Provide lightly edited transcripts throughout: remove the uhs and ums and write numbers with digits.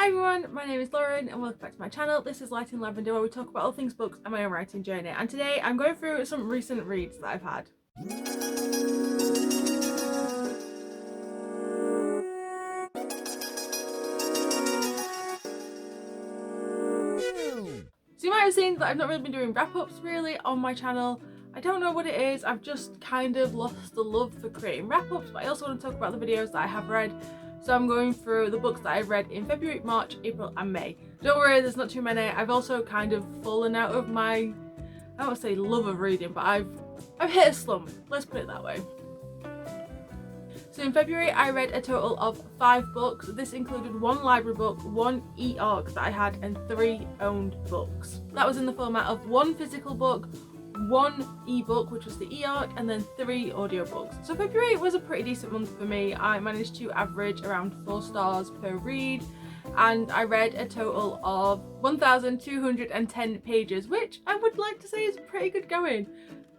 Hi everyone, my name is Lauren and welcome back to my channel. This is Light in Lavender, where we talk about all things books and my own writing journey. And today I'm going through some recent reads that I've had. So you might have seen that I've not really been doing wrap-ups really on my channel. I don't know what it is, I've just kind of lost the love for creating wrap-ups, but I also want to talk about the videos that I have read. So I'm going through the books that I've read in February, March, April and May. Don't worry, there's not too many. I've also kind of fallen out of my, I don't want to say love of reading, but I've hit a slump, let's put it that way. So in February I read a total of 5 books. This included 1 library book, 1 e-arc that I had and 3 owned books. That was in the format of 1 physical book, 1 ebook, which was the e-arc, and then 3 audiobooks. So February was a pretty decent month for me. I managed to average around 4 stars per read, and I read a total of 1,210 pages, which I would like to say is pretty good going.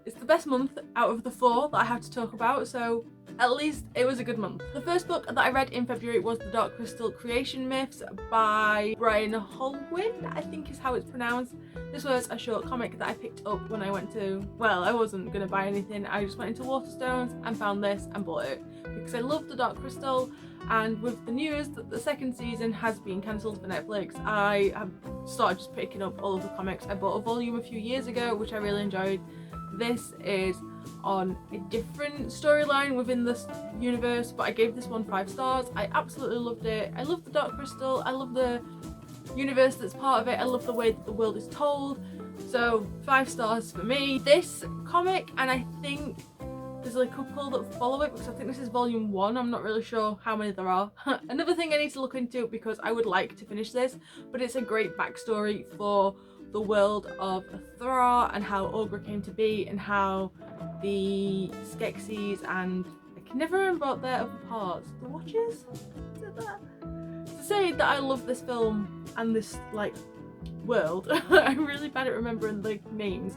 It's the best month out of the 4 that I have to talk about, so at least it was a good month. The first book that I read in February was The Dark Crystal Creation Myths by Brian Holwyn, I think is how it's pronounced. This was a short comic that I picked up when I went to, well, I wasn't going to buy anything, I just went into Waterstones and found this and bought it because I love The Dark Crystal, and with the news that the 2nd season has been cancelled for Netflix, I have started just picking up all of the comics. I bought a volume a few years ago which I really enjoyed. This is on a different storyline within this universe, but I gave this one 5 stars. I absolutely loved it. I love the Dark Crystal, I love the universe that's part of it, I love the way that the world is told, so 5 stars for me. This comic, and I think there's a couple that follow it because I think this is volume 1, I'm not really sure how many there are. Another thing I need to look into because I would like to finish this, but it's a great backstory for the world of Thra and how Aughra came to be and how the Skeksis and I can never remember what their other parts. The Watchers? Is it that? To say that I love this film and this like world, I'm really bad at remembering the names,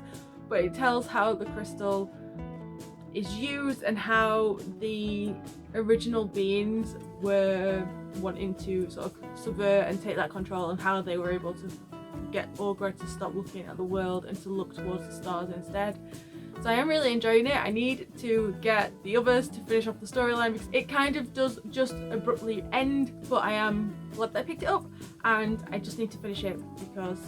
but it tells how the crystal is used and how the original beings were wanting to sort of subvert and take that control, and how they were able to get Aughra to stop looking at the world and to look towards the stars instead. So I am really enjoying it. I need to get the others to finish off the storyline because it kind of does just abruptly end, but I am glad that I picked it up and I just need to finish it because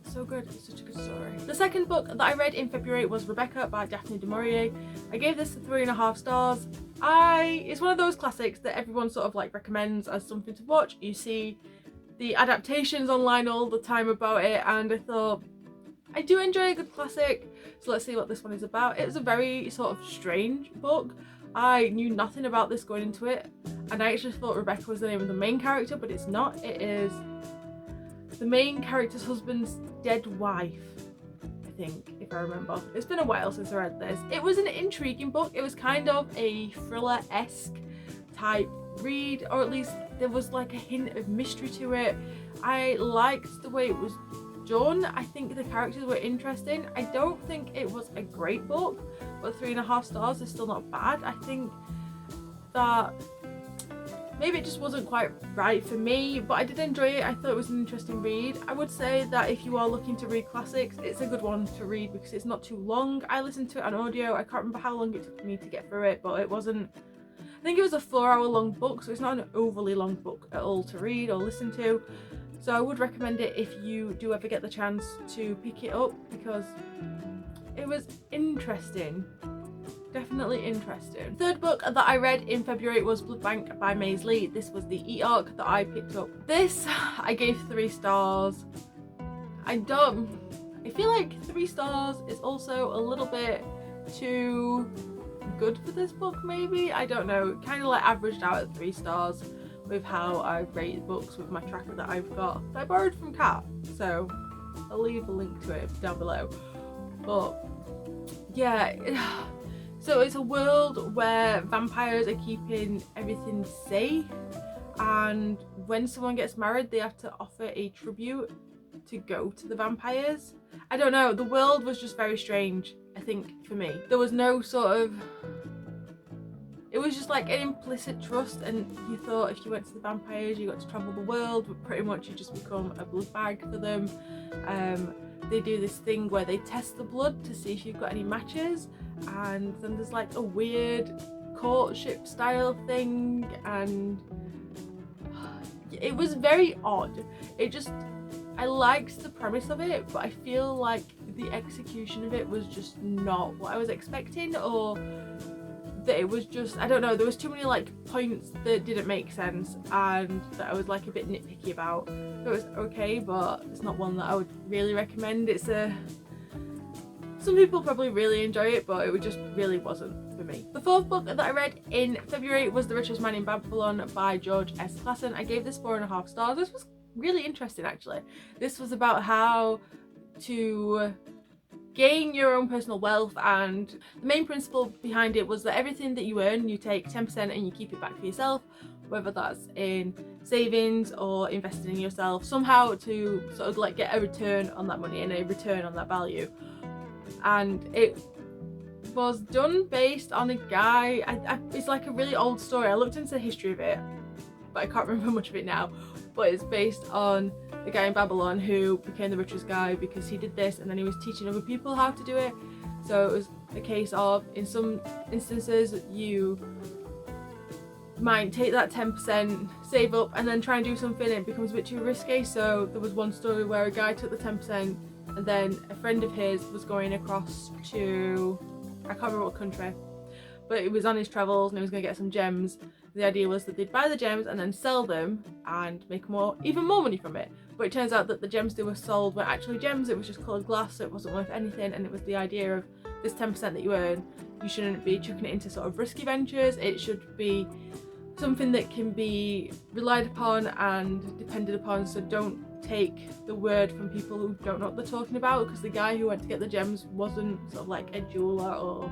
it's so good. It's such a good story. The second book that I read in February was Rebecca by Daphne du Maurier. I gave this 3.5 stars. It's one of those classics that everyone sort of like recommends as something to watch. You see the adaptations online all the time about it, and I thought I do enjoy a good classic, so let's see what this one is about. It was a very sort of strange book. I knew nothing about this going into it, and I actually thought Rebecca was the name of the main character, but it's not. It is the main character's husband's dead wife, I think, if I remember. It's been a while since I read this. It was an intriguing book. It was kind of a thriller-esque type read, or at least there was like a hint of mystery to it. I liked the way it was done. I think the characters were interesting. I don't think it was a great book, but 3.5 stars is still not bad. I think that maybe it just wasn't quite right for me, but I did enjoy it. I thought it was an interesting read. I would say that if you are looking to read classics, it's a good one to read because it's not too long. I listened to it on audio. I can't remember how long it took me to get through it, but it wasn't, I think it was a 4-hour long book, so it's not an overly long book at all to read or listen to. So I would recommend it if you do ever get the chance to pick it up because it was interesting. Definitely interesting. The third book that I read in February was Bloodbank by Maze Lee. This was the e-arc that I picked up. This I gave 3 stars. I feel like 3 stars is also a little bit too good for this book, maybe? I don't know. It kind of like averaged out at 3 stars with how I rate books with my tracker that I've got that I borrowed from Kat, so I'll leave a link to it down below. But yeah, so it's a world where vampires are keeping everything safe, and when someone gets married they have to offer a tribute to go to the vampires. I don't know, the world was just very strange, I think, for me. There was no sort of it was just like an implicit trust, and you thought if you went to the vampires you got to travel the world, but pretty much you just become a blood bag for them. They do this thing where they test the blood to see if you've got any matches, and then there's like a weird courtship style thing, and it was very odd. I liked the premise of it, but I feel like the execution of it was just not what I was expecting, or that it was just, I don't know, there was too many like points that didn't make sense and that I was like a bit nitpicky about. So it was okay, but it's not one that I would really recommend. Some people probably really enjoy it, but it just really wasn't for me. The fourth book that I read in February was The Richest Man in Babylon by George S. Clason. I gave this 4.5 stars. This was really interesting actually. This was about how to gain your own personal wealth, and the main principle behind it was that everything that you earn, you take 10% and you keep it back for yourself, whether that's in savings or investing in yourself, somehow to sort of like get a return on that money and a return on that value. And it was done based on a guy, it's like a really old story. I looked into the history of it, but I can't remember much of it now. But it's based on a guy in Babylon who became the richest guy because he did this, and then he was teaching other people how to do it. So it was a case of, in some instances, you might take that 10%, save up, and then try and do something, and it becomes a bit too risky. So there was one story where a guy took the 10%, and then a friend of his was going across to, I can't remember what country, but it was on his travels and he was going to get some gems. The idea was that they'd buy the gems and then sell them and make even more money from it. But it turns out that the gems they were sold weren't actually gems, it was just coloured glass, so it wasn't worth anything. And it was the idea of this 10% that you earn, you shouldn't be chucking it into sort of risky ventures. It should be something that can be relied upon and depended upon, so don't take the word from people who don't know what they're talking about, because the guy who went to get the gems wasn't sort of like a jeweler or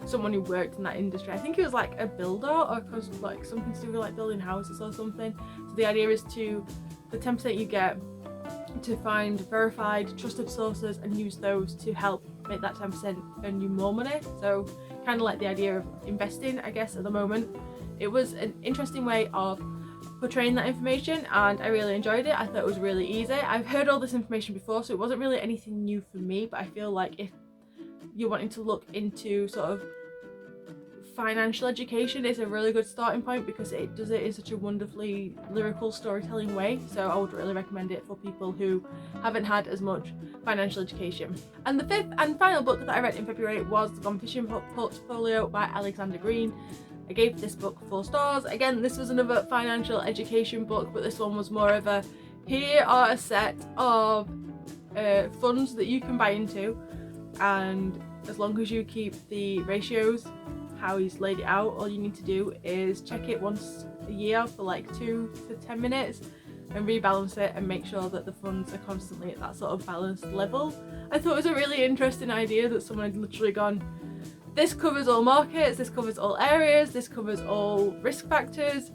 someone who worked in that industry. I think he was like a builder, or like something to do with like building houses or something. So the idea is to, the 10% you get, to find verified, trusted sources and use those to help make that 10% earn you more money. So kind of like the idea of investing, I guess, at the moment. It was an interesting way of portraying that information, and I really enjoyed it. I thought it was really easy. I've heard all this information before, so it wasn't really anything new for me, but I feel like if you're wanting to look into sort of financial education, it's a really good starting point because it does it in such a wonderfully lyrical storytelling way. So I would really recommend it for people who haven't had as much financial education. And the fifth and final book that I read in February was The Gone Fishing Portfolio by Alexander Green. I gave this book 4 stars. Again, this was another financial education book, but this one was more of a, here are a set of funds that you can buy into, and as long as you keep the ratios how he's laid it out, all you need to do is check it once a year for like 2 to 10 minutes and rebalance it and make sure that the funds are constantly at that sort of balanced level. I thought it was a really interesting idea that someone had literally gone, this covers all markets, this covers all areas, this covers all risk factors,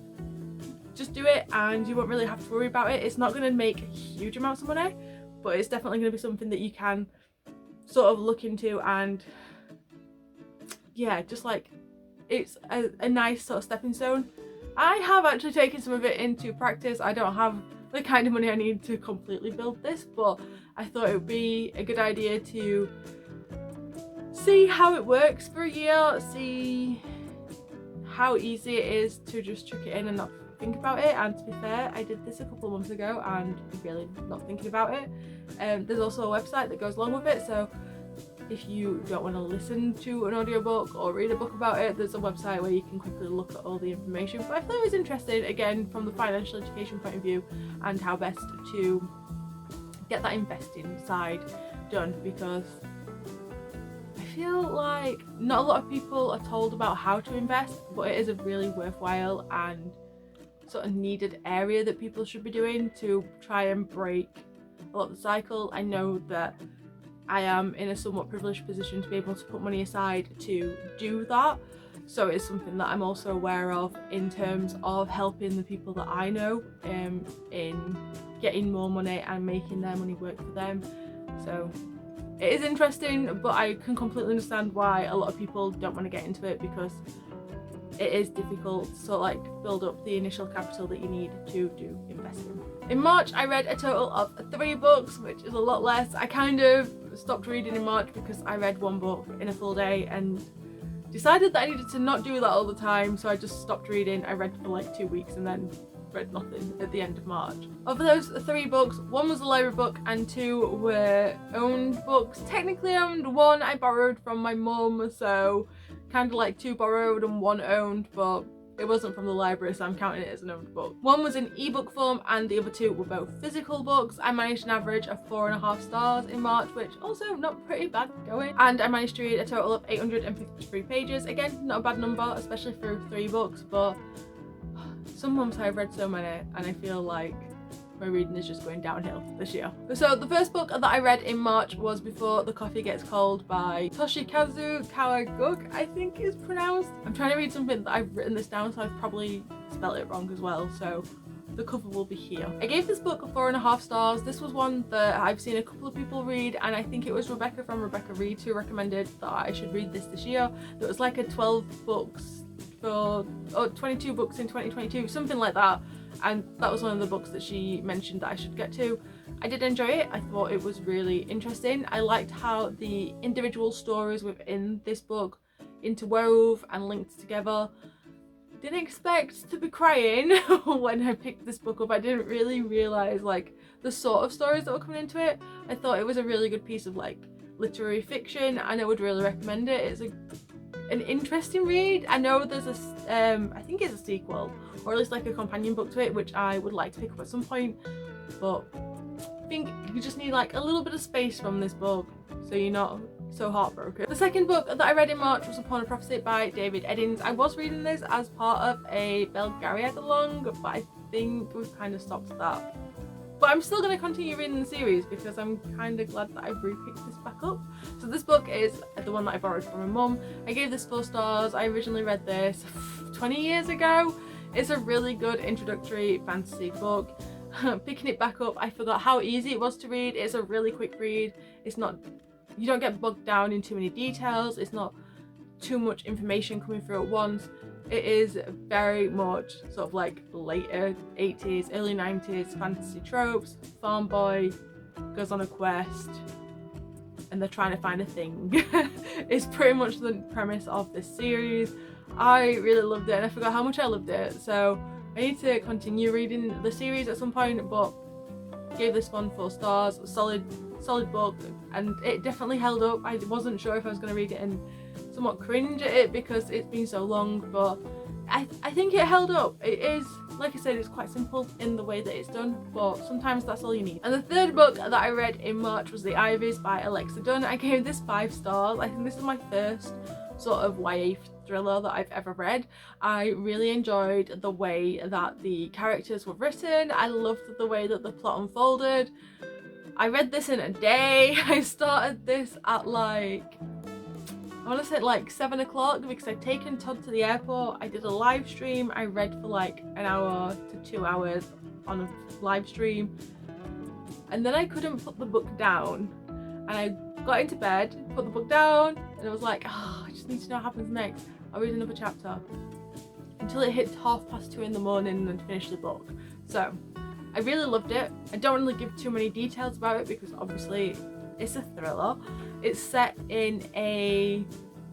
just do it and you won't really have to worry about it. It's not going to make huge amounts of money, but it's definitely going to be something that you can sort of look into, and yeah, just like it's a nice sort of stepping stone. I have actually taken some of it into practice. I don't have the kind of money I need to completely build this, but I thought it would be a good idea to see how it works for a year, see how easy it is to just chuck it in and not think about it. And to be fair, I did this a couple of months ago and really not thinking about it. There's also a website that goes along with it, so if you don't want to listen to an audiobook or read a book about it, there's a website where you can quickly look at all the information. But I thought it was interesting, again, from the financial education point of view, and how best to get that investing side done, because I feel like not a lot of people are told about how to invest, but it is a really worthwhile and sort of needed area that people should be doing to try and break a lot of the cycle. I know that I am in a somewhat privileged position to be able to put money aside to do that, so it's something that I'm also aware of in terms of helping the people that I know in getting more money and making their money work for them. So it is interesting, but I can completely understand why a lot of people don't want to get into it, because it is difficult to sort of like build up the initial capital that you need to do investing. In March I read a total of 3 books, which is a lot less. I kind of stopped reading in March because I read 1 book in a full day and decided that I needed to not do that all the time, so I just stopped reading. I read for like 2 weeks and then read nothing at the end of March. Of those 3 books, 1 was a library book and 2 were owned books. Technically owned, 1 I borrowed from my mum, so kind of like 2 borrowed and 1 owned, but it wasn't from the library, so I'm counting it as an owned book. 1 was in ebook form and the other 2 were both physical books. I managed an average of 4.5 stars in March, which also not pretty bad going. And I managed to read a total of 853 pages. Again, not a bad number, especially for 3 books, but some months I've read so many and I feel like my reading is just going downhill this year. So the first book that I read in March was Before the Coffee Gets Cold by Toshikazu Kawaguk, I think is pronounced. I'm trying to read something that I've written this down, so I've probably spelled it wrong as well, so the cover will be here. I gave this book 4.5 stars. This was one that I've seen a couple of people read, and I think it was Rebecca from Rebecca Reads who recommended that I should read this year. It was like a 12 books for 22 books in 2022, something like that, and that was one of the books that she mentioned that I should get to. I did enjoy it. I thought it was really interesting. I liked how the individual stories within this book interwove and linked together. Didn't expect to be crying when I picked this book up. I didn't really realise like the sort of stories that were coming into it. I thought it was a really good piece of like literary fiction and I would really recommend it. It's an interesting read. I know there's a I think it's a sequel or at least like a companion book to it, which I would like to pick up at some point, but I think you just need like a little bit of space from this book so you're not so heartbroken. The second book that I read in March was Upon a Prophecy by David Eddings. I was reading this as part of a Belgariad along, but I think we've kind of stopped that. But I'm still going to continue reading the series because I'm kind of glad that I've re-picked this back up. So this book is the one that I borrowed from my mum. I gave this 4 stars. I originally read this 20 years ago. It's a really good introductory fantasy book. Picking it back up, I forgot how easy it was to read. It's a really quick read. It's not, you don't get bogged down in too many details. It's not too much information coming through at once. It is very much sort of like later 80s, early 90s fantasy tropes. Farm boy goes on a quest and they're trying to find a thing. It's pretty much the premise of this series. I really loved it and I forgot how much I loved it, so I need to continue reading the series at some point, but gave this one 4 stars. Solid book, and it definitely held up. I wasn't sure if I was going to read it and somewhat cringe at it because it's been so long, but I think it held up. It is, like I said, it's quite simple in the way that it's done, but sometimes that's all you need. And the third book that I read in March was The Ivies by Alexa Dunn. I gave this 5 stars. I think this is my first sort of YA thriller that I've ever read. I really enjoyed the way that the characters were written. I loved the way that the plot unfolded. I read this in a day. I started this at like, I want to say like 7 o'clock because I'd taken Todd to the airport. I did a live stream. I read for like an hour to 2 hours on a live stream. And then I couldn't put the book down. And I got into bed, put the book down, and I was like, oh, I just need to know what happens next. I'll read another chapter. Until it hit 2:30 in the morning and finished the book. So I really loved it. I don't really give too many details about it because obviously it's a thriller. It's set in a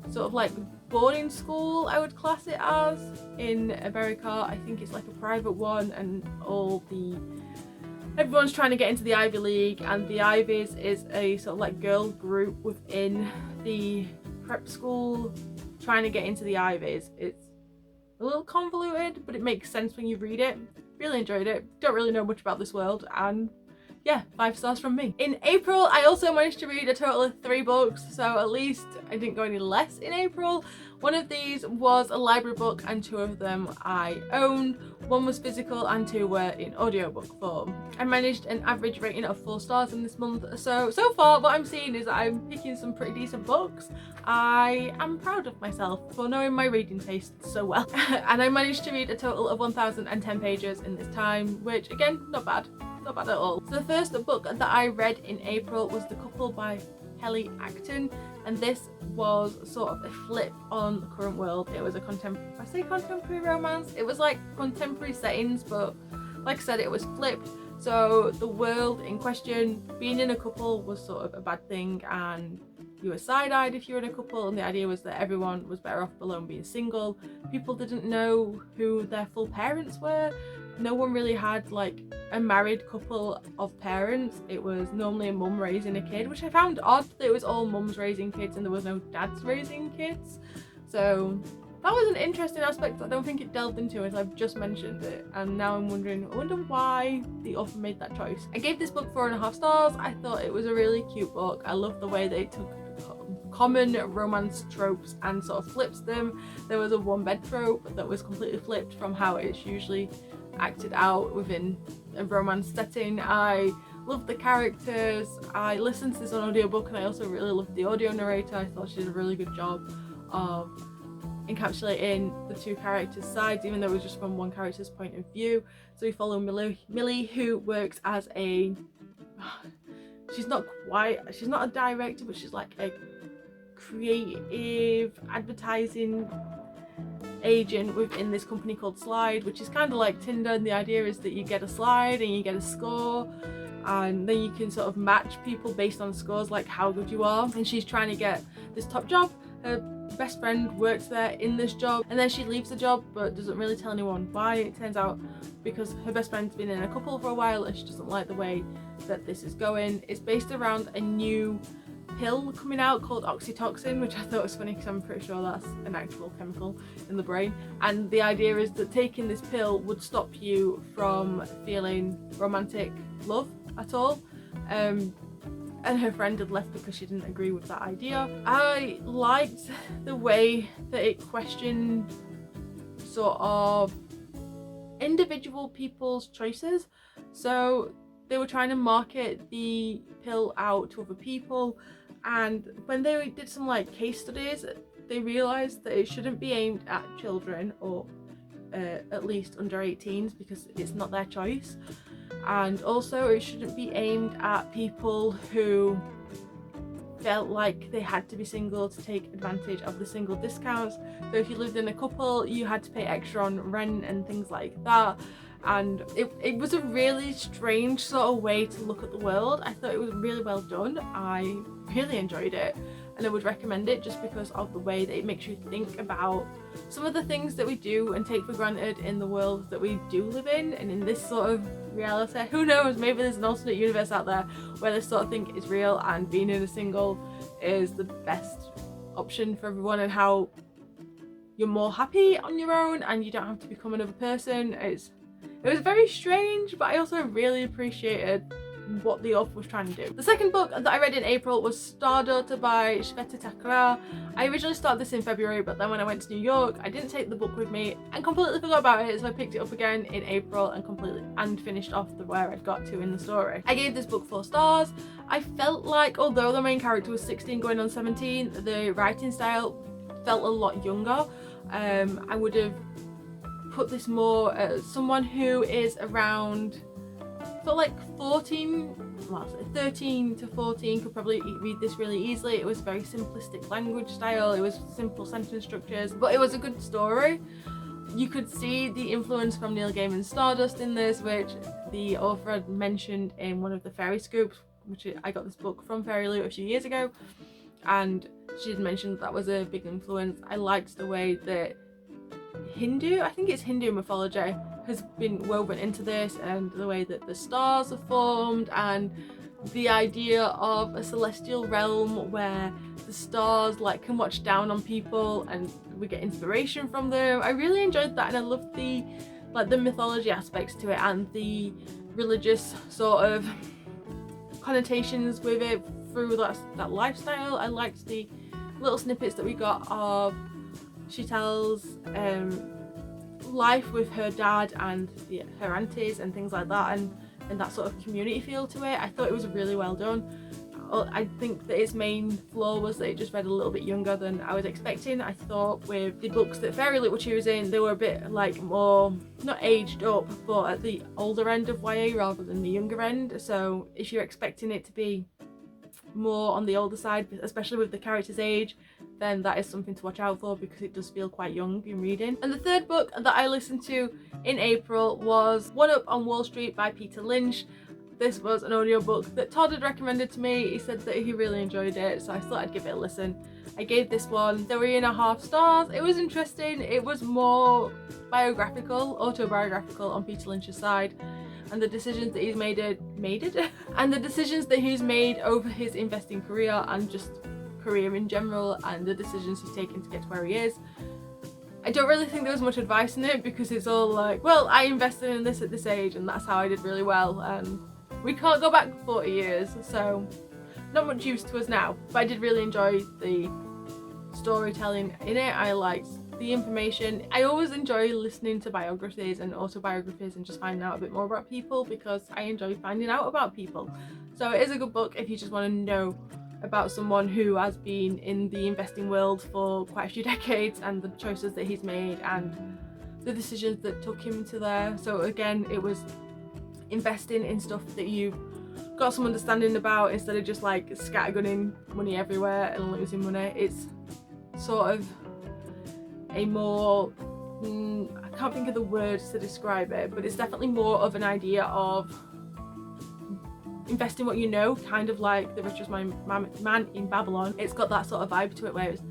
sort of like boarding school, I would class it as, in America. I think it's like a private one, and everyone's trying to get into the Ivy League, and the Ivies is a sort of like girl group within the prep school trying to get into the Ivies. It's a little convoluted, but it makes sense when you read it. Really enjoyed it. Don't really know much about this world, and yeah, 5 stars from me. In April, I also managed to read a total of 3 books, so at least I didn't go any less in April. One of these was a library book and 2 of them I owned. 1 was physical and 2 were in audiobook form. I managed an average rating of 4 stars in this month, so far what I'm seeing is that I'm picking some pretty decent books. I am proud of myself for knowing my reading taste so well. And I managed to read a total of 1,010 pages in this time, which again, not bad. Not bad at all. So the first book that I read in April was The Couple by Kelly Acton. and this was sort of a flip on the current world. It was a contemporary romance. It was like contemporary settings, but like I said, it was flipped. So the world in question, being in a couple was sort of a bad thing, and you were side-eyed if you were in a couple, and the idea was that everyone was better off alone being single. People didn't know who their full parents were. No one really had like a married couple of parents. It was normally a mum raising a kid, which I found odd that it was all mums raising kids and there was no dads raising kids. So that was an interesting aspect I don't think it delved into, as I've just mentioned it, and now I'm wondering, I wonder why the author made that choice. I gave this book 4.5 stars. I thought it was a really cute book. I loved the way they took common romance tropes and sort of flips them. There was a one bed trope that was completely flipped from how it's usually acted out within a romance setting. I loved the characters. I listened to this on audiobook, and I also really loved the audio narrator. I thought she did a really good job of encapsulating the two characters' sides, even though it was just from one character's point of view. So we follow Millie, who works as a she's not a director, but she's like a creative advertising agent within this company called Slide, which is kind of like Tinder, and the idea is that you get a slide and you get a score, and then you can sort of match people based on scores, like how good you are. And she's trying to get this top job. Her best friend works there in this job, and then she leaves the job but doesn't really tell anyone why. It turns out because her best friend's been in a couple for a while and she doesn't like the way that this is going. It's based around a new pill coming out called oxytocin, which I thought was funny because I'm pretty sure that's an actual chemical in the brain, and the idea is that taking this pill would stop you from feeling romantic love at all. And her friend had left because she didn't agree with that idea. I liked the way that it questioned sort of individual people's choices. So they were trying to market the pill out to other people, and when they did some like case studies, they realized that it shouldn't be aimed at children, or at least under 18s, because it's not their choice. And also it shouldn't be aimed at people who felt like they had to be single to take advantage of the single discounts. So if you lived in a couple, you had to pay extra on rent and things like that. And it was a really strange sort of way to look at the world. I thought it was really well done. I really enjoyed it, and I would recommend it just because of the way that it makes you think about some of the things that we do and take for granted in the world that we do live in, and in this sort of reality. Who knows, maybe there's an alternate universe out there where this sort of thing is real and being in a single is the best option for everyone, and how you're more happy on your own and you don't have to become another person. It was very strange, but I also really appreciated what the author was trying to do. The second book that I read in April was Star Daughter by Shweta Thakrar. I originally started this in February, but then when I went to New York, I didn't take the book with me and completely forgot about it, so I picked it up again in April and finished off where I'd got to in the story. I gave this book 4 stars. I felt like, although the main character was 16 going on 17, the writing style felt a lot younger. I would have put this more as someone who is around, felt like 13 to 14 could probably read this really easily. It was very simplistic language style, it was simple sentence structures, but it was a good story. You could see the influence from Neil Gaiman's Stardust in this, which the author had mentioned in one of the Fairy Scoops, which I got this book from Fairy Loot a few years ago, and she had mentioned that was a big influence. I liked the way that Hindu mythology has been woven into this, and the way that the stars are formed, and the idea of a celestial realm where the stars like can watch down on people and we get inspiration from them. I really enjoyed that, and I loved the mythology aspects to it and the religious sort of connotations with it through that lifestyle. I liked the little snippets that we got of Sheetal's life with her dad and her aunties and things like that, and that sort of community feel to it. I thought it was really well done. I think that its main flaw was that it just read a little bit younger than I was expecting. I thought with the books that Fairy Loot were choosing, they were a bit like more, not aged up, but at the older end of YA rather than the younger end. So if you're expecting it to be more on the older side, especially with the character's age, then that is something to watch out for because it does feel quite young in reading. And the third book that I listened to in April was One Up on Wall Street by Peter Lynch. This was an audiobook that Todd had recommended to me. He said that he really enjoyed it, so I thought I'd give it a listen. I gave this one 3.5 stars. It was interesting. It was more biographical, autobiographical on Peter Lynch's side, and the decisions that he's made and the decisions that he's made over his investing career and just career in general, and the decisions he's taken to get to where he is. I don't really think there was much advice in it because it's all like, well, I invested in this at this age and that's how I did really well, and we can't go back 40 years, so not much use to us now. But I did really enjoy the storytelling in it. I liked the information. I always enjoy listening to biographies and autobiographies and just finding out a bit more about people because I enjoy finding out about people. So it is a good book if you just want to know about someone who has been in the investing world for quite a few decades and the choices that he's made and the decisions that took him to there. So again, it was investing in stuff that you got some understanding about instead of just like scattergunning money everywhere and losing money. It's sort of a more I can't think of the words to describe it, but it's definitely more of an idea of investing what you know, kind of like The Richest Man in Babylon. It's got that sort of vibe to it where it's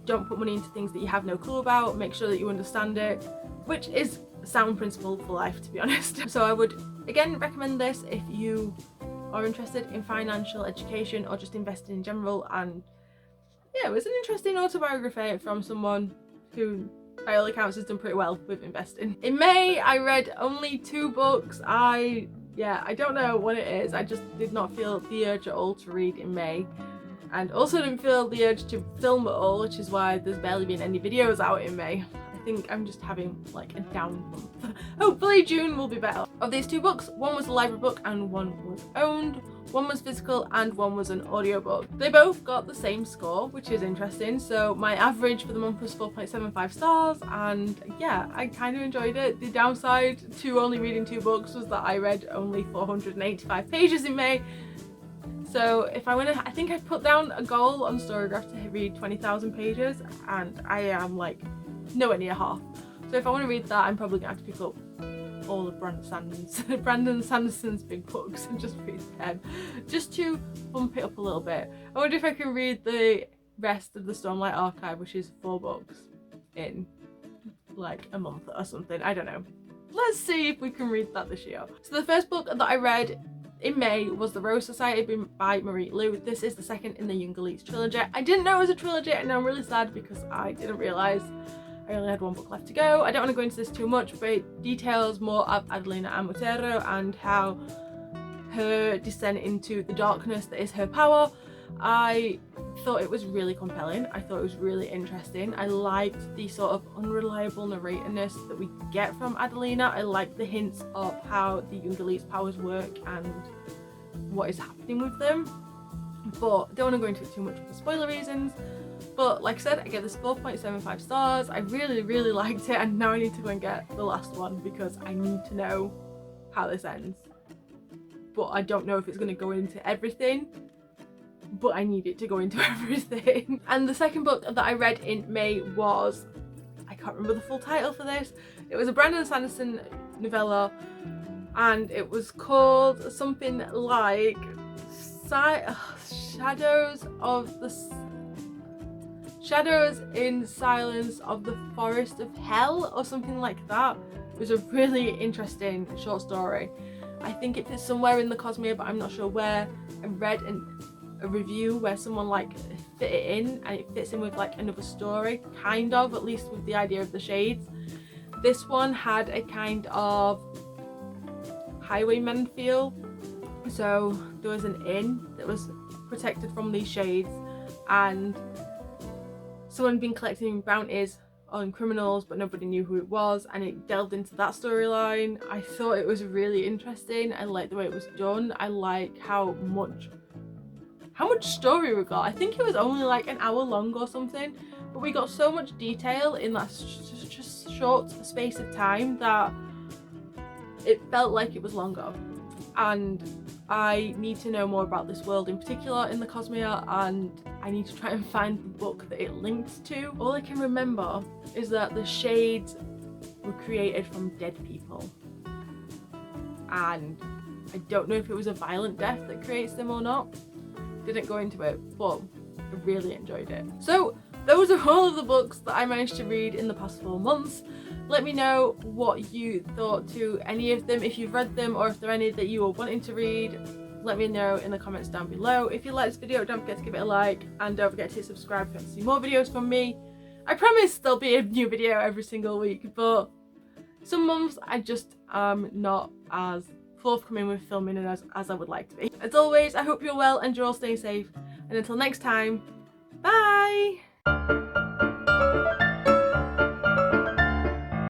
don't put money into things that you have no clue about, make sure that you understand it, which is a sound principle for life, to be honest. So I would again recommend this if you are interested in financial education or just investing in general. And yeah, it was an interesting autobiography from someone who by all accounts has done pretty well with investing. In May I read only 2 books. I don't know what it is. I just did not feel the urge at all to read in May, and also didn't feel the urge to film at all, which is why there's barely been any videos out in May. I think I'm just having like a down month. Hopefully June will be better. Of these 2 books, one was a library book and one was owned. One was physical and one was an audiobook. They both got the same score, which is interesting. So my average for the month was 4.75 stars, and yeah, I kind of enjoyed it. The downside to only reading 2 books was that I read only 485 pages in May. So if I want to, I think I put down a goal on Storygraph to read 20,000 pages, and I am like nowhere near half. So if I want to read that, I'm probably gonna have to pick up all of Brandon Sanderson's big books and just read them, just to bump it up a little bit. I wonder if I can read the rest of the Stormlight Archive, which is 4 books, in like a month or something. I don't know. Let's see if we can read that this year. So the first book that I read in May was The Rose Society by Marie Lu. This is the second in the Young Elites trilogy. I didn't know it was a trilogy, and I'm really sad because I didn't realise I only had 1 book left to go. I don't want to go into this too much, but it details more of Adelina Amotero and how her descent into the darkness that is her power. I thought it was really compelling. I thought it was really interesting. I liked the sort of unreliable narratorness that we get from Adelina. I liked the hints of how the Young Elites powers work and what is happening with them. But I don't want to go into it too much for spoiler reasons. But like I said, I gave this 4.75 stars. I really, really liked it, and now I need to go and get the last one because I need to know how this ends. But I don't know if it's going to go into everything, but I need it to go into everything. And the second book that I read in May was, I can't remember the full title for this. It was a Brandon Sanderson novella, and it was called something like Shadows in Silence of the Forest of Hell or something like that. It was a really interesting short story. I think it fits somewhere in the Cosmere, but I'm not sure where. I read a review where someone like fit it in, and it fits in with like another story, kind of, at least with the idea of the shades. This one had a kind of highwayman feel. So there was an inn that was protected from these shades, and someone had been collecting bounties on criminals, but nobody knew who it was, and it delved into that storyline. I thought it was really interesting. I liked the way it was done. I like how much story we got. I think it was only like an hour long or something, but we got so much detail in that just short space of time that it felt like it was longer. And I need to know more about this world in particular in the Cosmere, and I need to try and find the book that it links to. All I can remember is that the shades were created from dead people, and I don't know if it was a violent death that creates them or not. Didn't go into it, but I really enjoyed it. So those are all of the books that I managed to read in the past 4 months. Let me know what you thought to any of them, if you've read them or if there are any that you are wanting to read. Let me know in the comments down below. If you like this video, don't forget to give it a like, and don't forget to hit subscribe if you want to see more videos from me. I promise there'll be a new video every single week, but some months I just am not as forthcoming with filming as I would like to be. As always, I hope you're well and you're all staying safe, and until next time, bye!